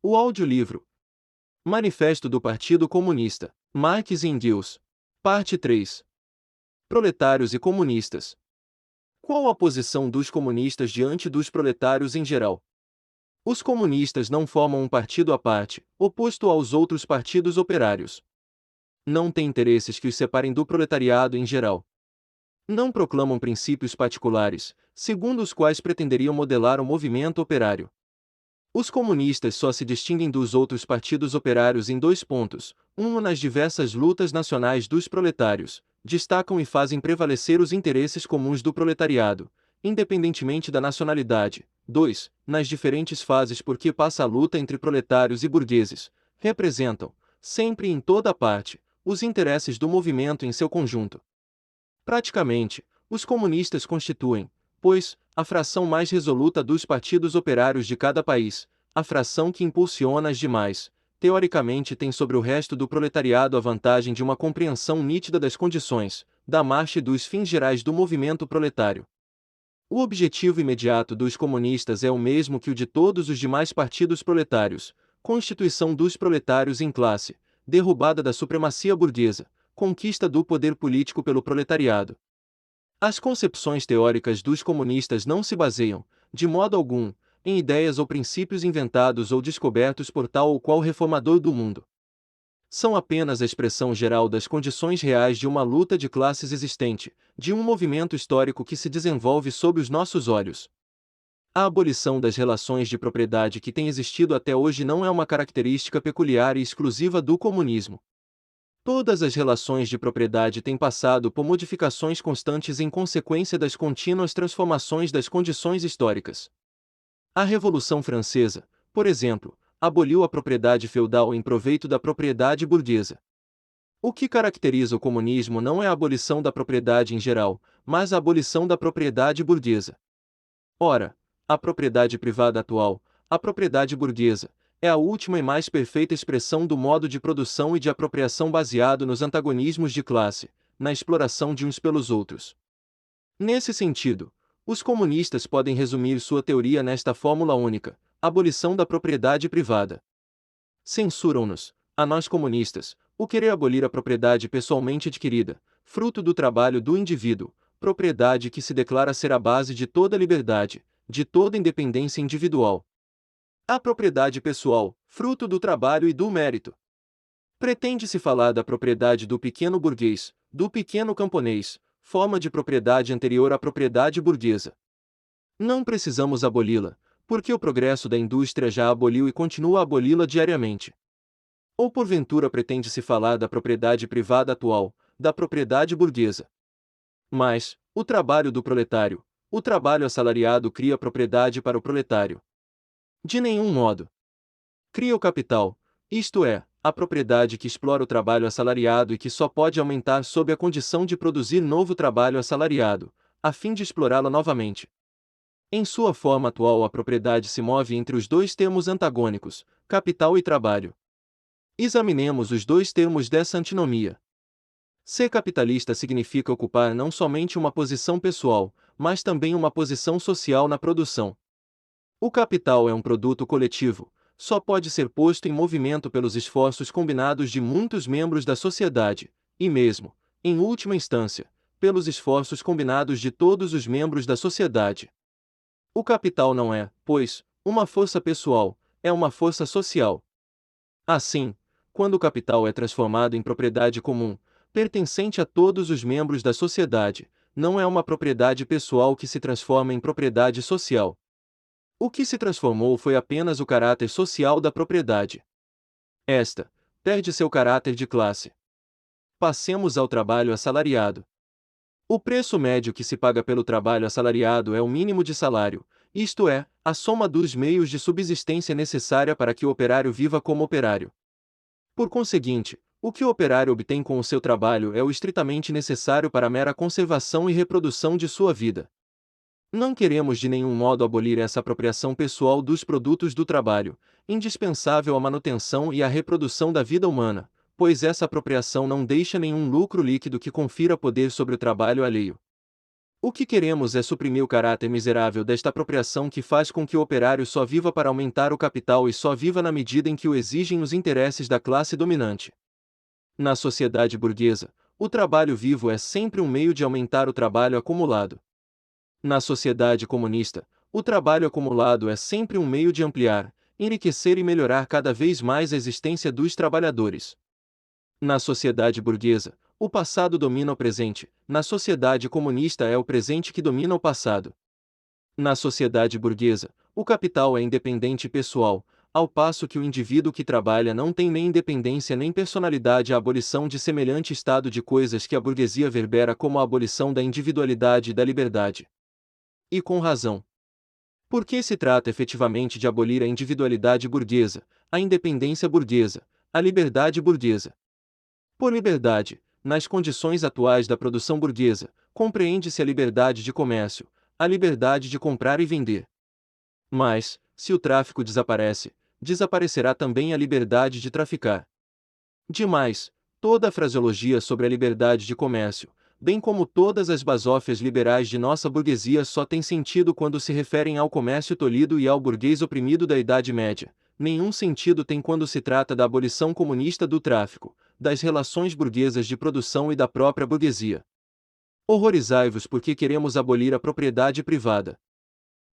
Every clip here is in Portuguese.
O audiolivro Manifesto do Partido Comunista, Marx e Engels. Parte 3. Proletários e comunistas. Qual a posição dos comunistas diante dos proletários em geral? Os comunistas não formam um partido à parte, oposto aos outros partidos operários. Não têm interesses que os separem do proletariado em geral. Não proclamam princípios particulares, segundo os quais pretenderiam modelar o movimento operário. Os comunistas só se distinguem dos outros partidos operários em 2 pontos: 1. Nas diversas lutas nacionais dos proletários, destacam e fazem prevalecer os interesses comuns do proletariado, independentemente da nacionalidade. 2. Nas diferentes fases por que passa a luta entre proletários e burgueses, representam, sempre e em toda parte, os interesses do movimento em seu conjunto. Praticamente, os comunistas constituem, pois, a fração mais resoluta dos partidos operários de cada país, a fração que impulsiona as demais. Teoricamente tem sobre o resto do proletariado a vantagem de uma compreensão nítida das condições, da marcha e dos fins gerais do movimento proletário. O objetivo imediato dos comunistas é o mesmo que o de todos os demais partidos proletários: constituição dos proletários em classe, derrubada da supremacia burguesa, conquista do poder político pelo proletariado. As concepções teóricas dos comunistas não se baseiam, de modo algum, em ideias ou princípios inventados ou descobertos por tal ou qual reformador do mundo. São apenas a expressão geral das condições reais de uma luta de classes existente, de um movimento histórico que se desenvolve sob os nossos olhos. A abolição das relações de propriedade que tem existido até hoje não é uma característica peculiar e exclusiva do comunismo. Todas as relações de propriedade têm passado por modificações constantes em consequência das contínuas transformações das condições históricas. A Revolução Francesa, por exemplo, aboliu a propriedade feudal em proveito da propriedade burguesa. O que caracteriza o comunismo não é a abolição da propriedade em geral, mas a abolição da propriedade burguesa. Ora, a propriedade privada atual, a propriedade burguesa, é a última e mais perfeita expressão do modo de produção e de apropriação baseado nos antagonismos de classe, na exploração de uns pelos outros. Nesse sentido, os comunistas podem resumir sua teoria nesta fórmula única: abolição da propriedade privada. Censuram-nos, a nós comunistas, o querer abolir a propriedade pessoalmente adquirida, fruto do trabalho do indivíduo, propriedade que se declara ser a base de toda liberdade, de toda independência individual. A propriedade pessoal, fruto do trabalho e do mérito. Pretende-se falar da propriedade do pequeno burguês, do pequeno camponês, forma de propriedade anterior à propriedade burguesa. Não precisamos aboli-la, porque o progresso da indústria já a aboliu e continua a aboli-la diariamente. Ou porventura pretende-se falar da propriedade privada atual, da propriedade burguesa. Mas, o trabalho do proletário, o trabalho assalariado cria propriedade para o proletário. De nenhum modo. Cria o capital, isto é, a propriedade que explora o trabalho assalariado e que só pode aumentar sob a condição de produzir novo trabalho assalariado, a fim de explorá-la novamente. Em sua forma atual, a propriedade se move entre os 2 termos antagônicos, capital e trabalho. Examinemos os 2 termos dessa antinomia. Ser capitalista significa ocupar não somente uma posição pessoal, mas também uma posição social na produção. O capital é um produto coletivo, só pode ser posto em movimento pelos esforços combinados de muitos membros da sociedade, e mesmo, em última instância, pelos esforços combinados de todos os membros da sociedade. O capital não é, pois, uma força pessoal, é uma força social. Assim, quando o capital é transformado em propriedade comum, pertencente a todos os membros da sociedade, não é uma propriedade pessoal que se transforma em propriedade social. O que se transformou foi apenas o caráter social da propriedade. Esta perde seu caráter de classe. Passemos ao trabalho assalariado. O preço médio que se paga pelo trabalho assalariado é o mínimo de salário, isto é, a soma dos meios de subsistência necessária para que o operário viva como operário. Por conseguinte, o que o operário obtém com o seu trabalho é o estritamente necessário para a mera conservação e reprodução de sua vida. Não queremos de nenhum modo abolir essa apropriação pessoal dos produtos do trabalho, indispensável à manutenção e à reprodução da vida humana, pois essa apropriação não deixa nenhum lucro líquido que confira poder sobre o trabalho alheio. O que queremos é suprimir o caráter miserável desta apropriação que faz com que o operário só viva para aumentar o capital e só viva na medida em que o exigem os interesses da classe dominante. Na sociedade burguesa, o trabalho vivo é sempre um meio de aumentar o trabalho acumulado. Na sociedade comunista, o trabalho acumulado é sempre um meio de ampliar, enriquecer e melhorar cada vez mais a existência dos trabalhadores. Na sociedade burguesa, o passado domina o presente, na sociedade comunista é o presente que domina o passado. Na sociedade burguesa, o capital é independente e pessoal, ao passo que o indivíduo que trabalha não tem nem independência nem personalidade. A abolição de semelhante estado de coisas que a burguesia verbera como a abolição da individualidade e da liberdade. E com razão. Porque se trata efetivamente de abolir a individualidade burguesa, a independência burguesa, a liberdade burguesa. Por liberdade, nas condições atuais da produção burguesa, compreende-se a liberdade de comércio, a liberdade de comprar e vender. Mas, se o tráfico desaparece, desaparecerá também a liberdade de traficar. Demais, toda a fraseologia sobre a liberdade de comércio, bem como todas as basófias liberais de nossa burguesia só tem sentido quando se referem ao comércio tolhido e ao burguês oprimido da Idade Média. Nenhum sentido tem quando se trata da abolição comunista do tráfico, das relações burguesas de produção e da própria burguesia. Horrorizai-vos porque queremos abolir a propriedade privada.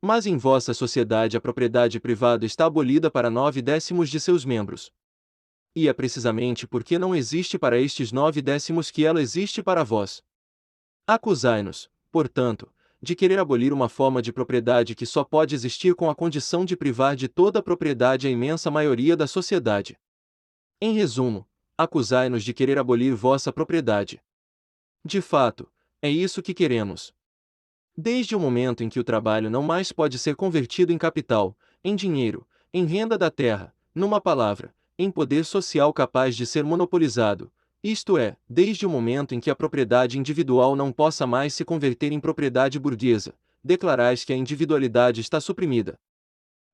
Mas em vossa sociedade a propriedade privada está abolida para 9/10 de seus membros. E é precisamente porque não existe para estes 9/10 que ela existe para vós. Acusai-nos, portanto, de querer abolir uma forma de propriedade que só pode existir com a condição de privar de toda a propriedade a imensa maioria da sociedade. Em resumo, acusai-nos de querer abolir vossa propriedade. De fato, é isso que queremos. Desde o momento em que o trabalho não mais pode ser convertido em capital, em dinheiro, em renda da terra, numa palavra, em poder social capaz de ser monopolizado, isto é, desde o momento em que a propriedade individual não possa mais se converter em propriedade burguesa, declarais que a individualidade está suprimida.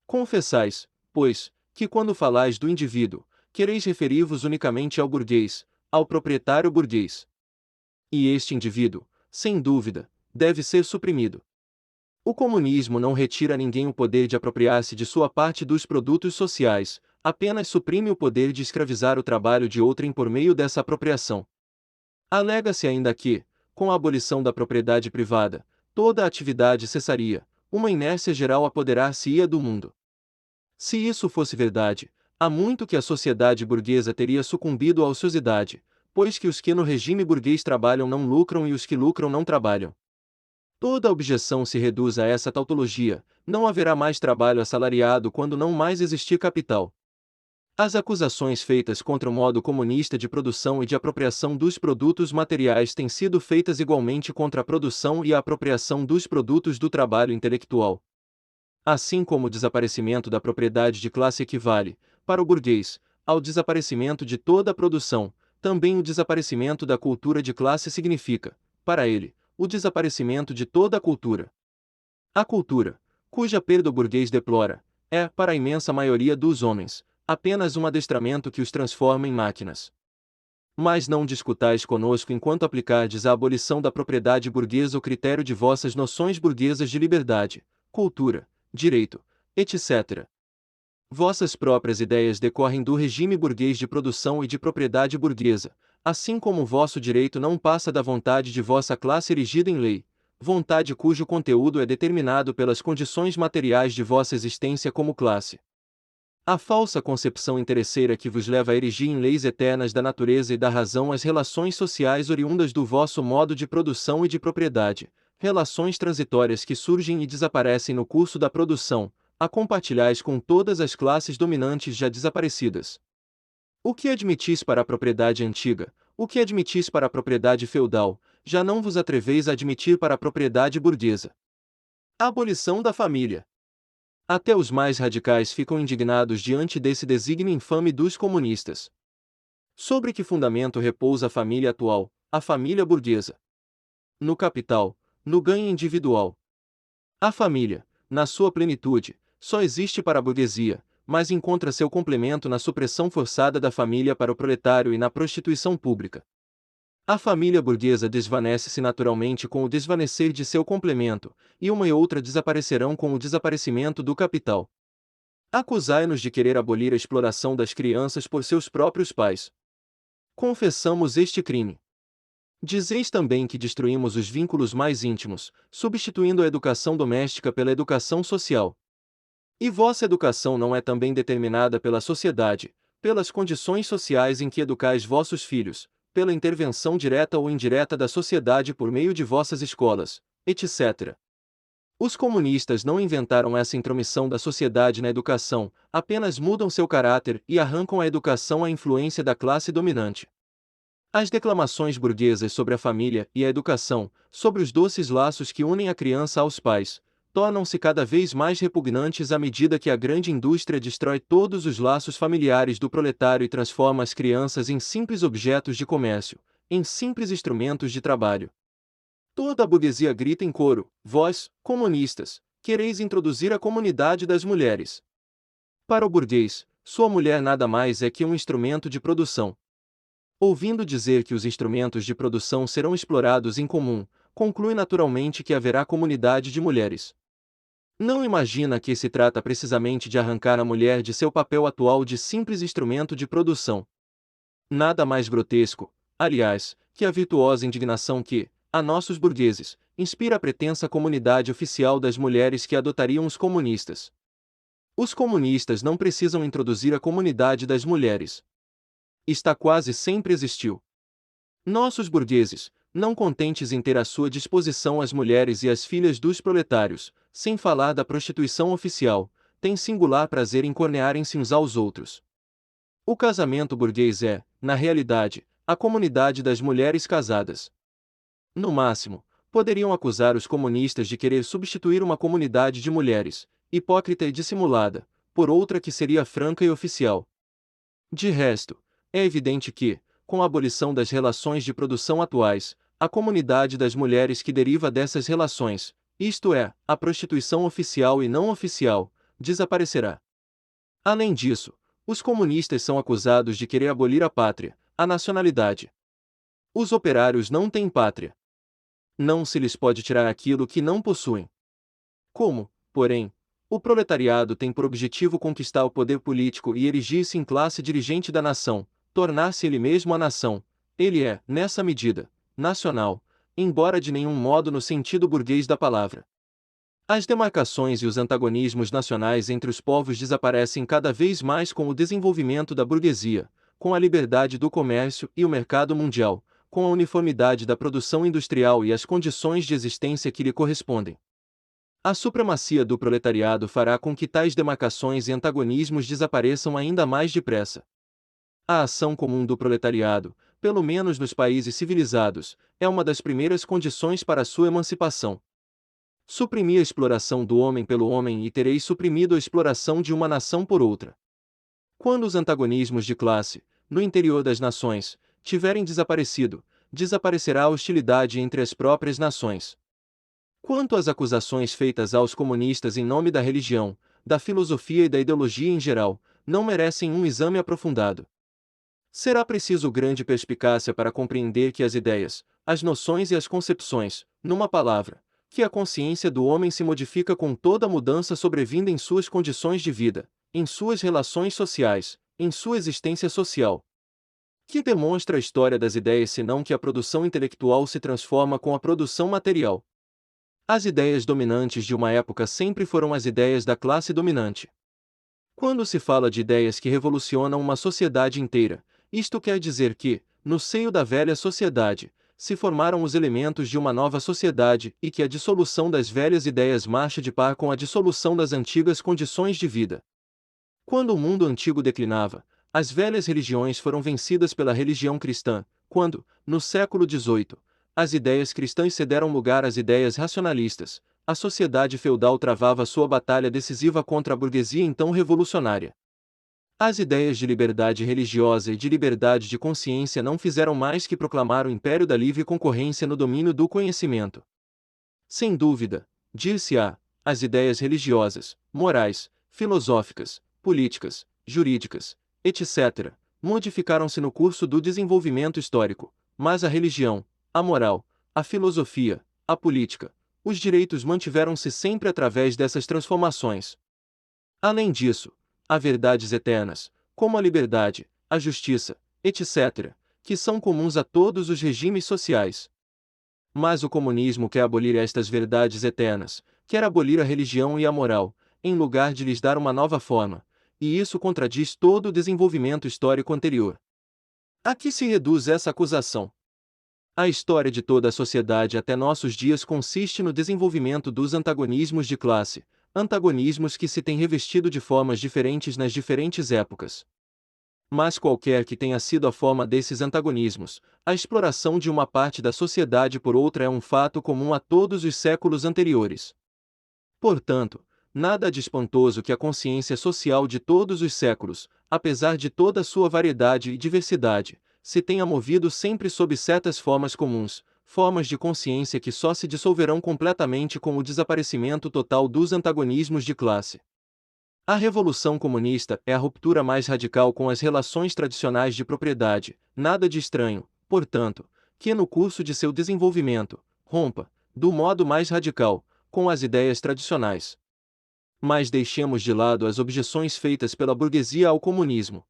Confessais, pois, que quando falais do indivíduo, quereis referir-vos unicamente ao burguês, ao proprietário burguês. E este indivíduo, sem dúvida, deve ser suprimido. O comunismo não retira a ninguém o poder de apropriar-se de sua parte dos produtos sociais, apenas suprime o poder de escravizar o trabalho de outrem por meio dessa apropriação. Alega-se ainda que, com a abolição da propriedade privada, toda a atividade cessaria, uma inércia geral apoderar-se-ia do mundo. Se isso fosse verdade, há muito que a sociedade burguesa teria sucumbido à ociosidade, pois que os que no regime burguês trabalham não lucram e os que lucram não trabalham. Toda objeção se reduz a essa tautologia: não haverá mais trabalho assalariado quando não mais existir capital. As acusações feitas contra o modo comunista de produção e de apropriação dos produtos materiais têm sido feitas igualmente contra a produção e a apropriação dos produtos do trabalho intelectual. Assim como o desaparecimento da propriedade de classe equivale, para o burguês, ao desaparecimento de toda a produção, também o desaparecimento da cultura de classe significa, para ele, o desaparecimento de toda a cultura. A cultura, cuja perda o burguês deplora, é, para a imensa maioria dos homens, apenas um adestramento que os transforma em máquinas. Mas não discutais conosco enquanto aplicardes à abolição da propriedade burguesa o critério de vossas noções burguesas de liberdade, cultura, direito, etc. Vossas próprias ideias decorrem do regime burguês de produção e de propriedade burguesa, assim como o vosso direito não passa da vontade de vossa classe erigida em lei, vontade cujo conteúdo é determinado pelas condições materiais de vossa existência como classe. A falsa concepção interesseira que vos leva a erigir em leis eternas da natureza e da razão as relações sociais oriundas do vosso modo de produção e de propriedade, relações transitórias que surgem e desaparecem no curso da produção, a compartilhais com todas as classes dominantes já desaparecidas. O que admitis para a propriedade antiga, o que admitis para a propriedade feudal, já não vos atreveis a admitir para a propriedade burguesa. A abolição da família. Até os mais radicais ficam indignados diante desse desígnio infame dos comunistas. Sobre que fundamento repousa a família atual, a família burguesa? No capital, no ganho individual. A família, na sua plenitude, só existe para a burguesia, mas encontra seu complemento na supressão forçada da família para o proletário e na prostituição pública. A família burguesa desvanece-se naturalmente com o desvanecer de seu complemento, e uma e outra desaparecerão com o desaparecimento do capital. Acusai-nos de querer abolir a exploração das crianças por seus próprios pais. Confessamos este crime. Dizeis também que destruímos os vínculos mais íntimos, substituindo a educação doméstica pela educação social. E vossa educação não é também determinada pela sociedade, pelas condições sociais em que educais vossos filhos, pela intervenção direta ou indireta da sociedade por meio de vossas escolas, etc. Os comunistas não inventaram essa intromissão da sociedade na educação, apenas mudam seu caráter e arrancam à educação a influência da classe dominante. As declamações burguesas sobre a família e a educação, sobre os doces laços que unem a criança aos pais, tornam-se cada vez mais repugnantes à medida que a grande indústria destrói todos os laços familiares do proletário e transforma as crianças em simples objetos de comércio, em simples instrumentos de trabalho. Toda a burguesia grita em coro: vós, comunistas, quereis introduzir a comunidade das mulheres. Para o burguês, sua mulher nada mais é que um instrumento de produção. Ouvindo dizer que os instrumentos de produção serão explorados em comum, conclui naturalmente que haverá comunidade de mulheres. Não imagina que se trata precisamente de arrancar a mulher de seu papel atual de simples instrumento de produção. Nada mais grotesco, aliás, que a virtuosa indignação que, a nossos burgueses, inspira a pretensa comunidade oficial das mulheres que adotariam os comunistas. Os comunistas não precisam introduzir a comunidade das mulheres. Está quase sempre existiu. Nossos burgueses, não contentes em ter à sua disposição as mulheres e as filhas dos proletários, sem falar da prostituição oficial, têm singular prazer em cornearem-se uns aos outros. O casamento burguês é, na realidade, a comunidade das mulheres casadas. No máximo, poderiam acusar os comunistas de querer substituir uma comunidade de mulheres, hipócrita e dissimulada, por outra que seria franca e oficial. De resto, é evidente que, com a abolição das relações de produção atuais, a comunidade das mulheres que deriva dessas relações, isto é, a prostituição oficial e não oficial, desaparecerá. Além disso, os comunistas são acusados de querer abolir a pátria, a nacionalidade. Os operários não têm pátria. Não se lhes pode tirar aquilo que não possuem. Como, porém, o proletariado tem por objetivo conquistar o poder político e erigir-se em classe dirigente da nação, tornar-se ele mesmo a nação, ele é, nessa medida, nacional, embora de nenhum modo no sentido burguês da palavra. As demarcações e os antagonismos nacionais entre os povos desaparecem cada vez mais com o desenvolvimento da burguesia, com a liberdade do comércio e o mercado mundial, com a uniformidade da produção industrial e as condições de existência que lhe correspondem. A supremacia do proletariado fará com que tais demarcações e antagonismos desapareçam ainda mais depressa. A ação comum do proletariado, pelo menos nos países civilizados, é uma das primeiras condições para a sua emancipação. Suprimi a exploração do homem pelo homem e tereis suprimido a exploração de uma nação por outra. Quando os antagonismos de classe, no interior das nações, tiverem desaparecido, desaparecerá a hostilidade entre as próprias nações. Quanto às acusações feitas aos comunistas em nome da religião, da filosofia e da ideologia em geral, não merecem um exame aprofundado. Será preciso grande perspicácia para compreender que as ideias, as noções e as concepções, numa palavra, que a consciência do homem se modifica com toda mudança sobrevinda em suas condições de vida, em suas relações sociais, em sua existência social. Que demonstra a história das ideias senão que a produção intelectual se transforma com a produção material? As ideias dominantes de uma época sempre foram as ideias da classe dominante. Quando se fala de ideias que revolucionam uma sociedade inteira, isto quer dizer que, no seio da velha sociedade, se formaram os elementos de uma nova sociedade e que a dissolução das velhas ideias marcha de par com a dissolução das antigas condições de vida. Quando o mundo antigo declinava, as velhas religiões foram vencidas pela religião cristã, quando, no século XVIII, as ideias cristãs cederam lugar às ideias racionalistas, a sociedade feudal travava sua batalha decisiva contra a burguesia então revolucionária. As ideias de liberdade religiosa e de liberdade de consciência não fizeram mais que proclamar o império da livre concorrência no domínio do conhecimento. Sem dúvida, dir-se-á, as ideias religiosas, morais, filosóficas, políticas, jurídicas, etc., modificaram-se no curso do desenvolvimento histórico, mas a religião, a moral, a filosofia, a política, os direitos mantiveram-se sempre através dessas transformações. Além disso, há verdades eternas, como a liberdade, a justiça, etc., que são comuns a todos os regimes sociais. Mas o comunismo quer abolir estas verdades eternas, quer abolir a religião e a moral, em lugar de lhes dar uma nova forma, e isso contradiz todo o desenvolvimento histórico anterior. A que se reduz essa acusação? A história de toda a sociedade até nossos dias consiste no desenvolvimento dos antagonismos de classe, antagonismos que se têm revestido de formas diferentes nas diferentes épocas. Mas qualquer que tenha sido a forma desses antagonismos, a exploração de uma parte da sociedade por outra é um fato comum a todos os séculos anteriores. Portanto, nada de espantoso que a consciência social de todos os séculos, apesar de toda a sua variedade e diversidade, se tenha movido sempre sob certas formas comuns, formas de consciência que só se dissolverão completamente com o desaparecimento total dos antagonismos de classe. A Revolução Comunista é a ruptura mais radical com as relações tradicionais de propriedade, nada de estranho, portanto, que no curso de seu desenvolvimento, rompa, do modo mais radical, com as ideias tradicionais. Mas deixemos de lado as objeções feitas pela burguesia ao comunismo.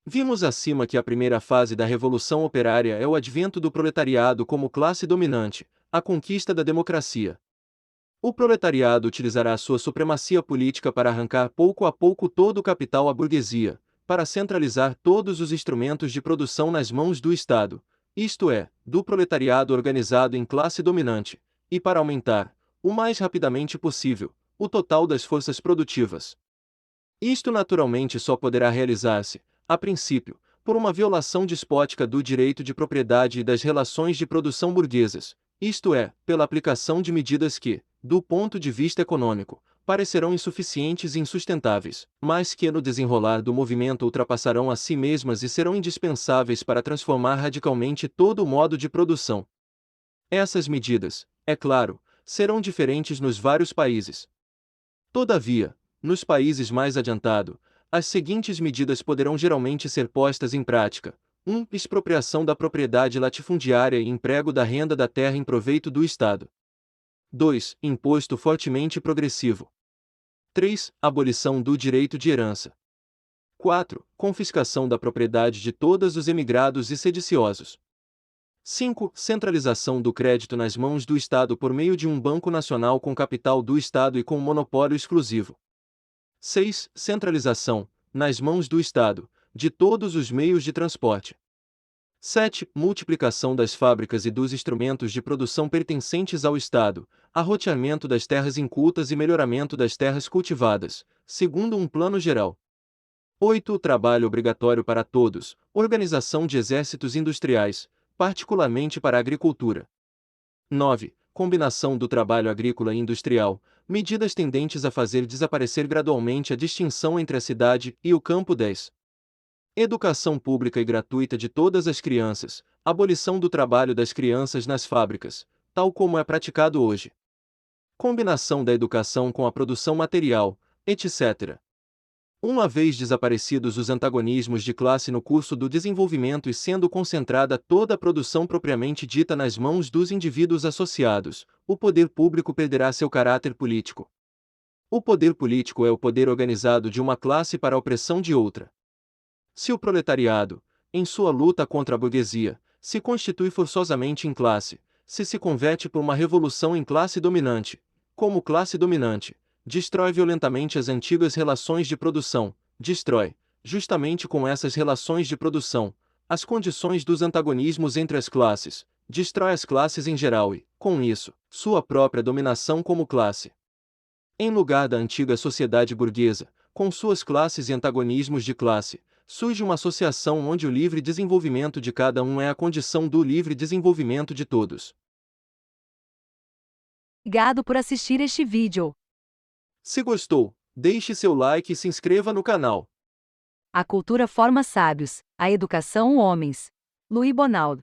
Vimos acima que a primeira fase da Revolução Operária é o advento do proletariado como classe dominante, a conquista da democracia. O proletariado utilizará sua supremacia política para arrancar pouco a pouco todo o capital à burguesia, para centralizar todos os instrumentos de produção nas mãos do Estado, isto é, do proletariado organizado em classe dominante, e para aumentar, o mais rapidamente possível, o total das forças produtivas. Isto naturalmente só poderá realizar-se, a princípio, por uma violação despótica do direito de propriedade e das relações de produção burguesas, isto é, pela aplicação de medidas que, do ponto de vista econômico, parecerão insuficientes e insustentáveis, mas que no desenrolar do movimento ultrapassarão a si mesmas e serão indispensáveis para transformar radicalmente todo o modo de produção. Essas medidas, é claro, serão diferentes nos vários países. Todavia, nos países mais adiantados, as seguintes medidas poderão geralmente ser postas em prática: 1. Expropriação da propriedade latifundiária e emprego da renda da terra em proveito do Estado. 2. Imposto fortemente progressivo. 3. Abolição do direito de herança. 4. Confiscação da propriedade de todos os emigrados e sediciosos. 5. Centralização do crédito nas mãos do Estado por meio de um banco nacional com capital do Estado e com monopólio exclusivo. 6. Centralização, nas mãos do Estado, de todos os meios de transporte. 7. Multiplicação das fábricas e dos instrumentos de produção pertencentes ao Estado, arroteamento das terras incultas e melhoramento das terras cultivadas, segundo um plano geral. 8. Trabalho obrigatório para todos, organização de exércitos industriais, particularmente para a agricultura. 9. Combinação do trabalho agrícola e industrial, medidas tendentes a fazer desaparecer gradualmente a distinção entre a cidade e o campo. 10. Educação pública e gratuita de todas as crianças, abolição do trabalho das crianças nas fábricas, tal como é praticado hoje. Combinação da educação com a produção material, etc. Uma vez desaparecidos os antagonismos de classe no curso do desenvolvimento e sendo concentrada toda a produção propriamente dita nas mãos dos indivíduos associados, o poder público perderá seu caráter político. O poder político é o poder organizado de uma classe para a opressão de outra. Se o proletariado, em sua luta contra a burguesia, se constitui forçosamente em classe, se converte por uma revolução em classe dominante, como classe dominante, destrói violentamente as antigas relações de produção, destrói, justamente com essas relações de produção, as condições dos antagonismos entre as classes, destrói as classes em geral e, com isso, sua própria dominação como classe. Em lugar da antiga sociedade burguesa, com suas classes e antagonismos de classe, surge uma associação onde o livre desenvolvimento de cada um é a condição do livre desenvolvimento de todos. Obrigado por assistir este vídeo. Se gostou, deixe seu like e se inscreva no canal. A cultura forma sábios, a educação homens. Luís Bonaldo.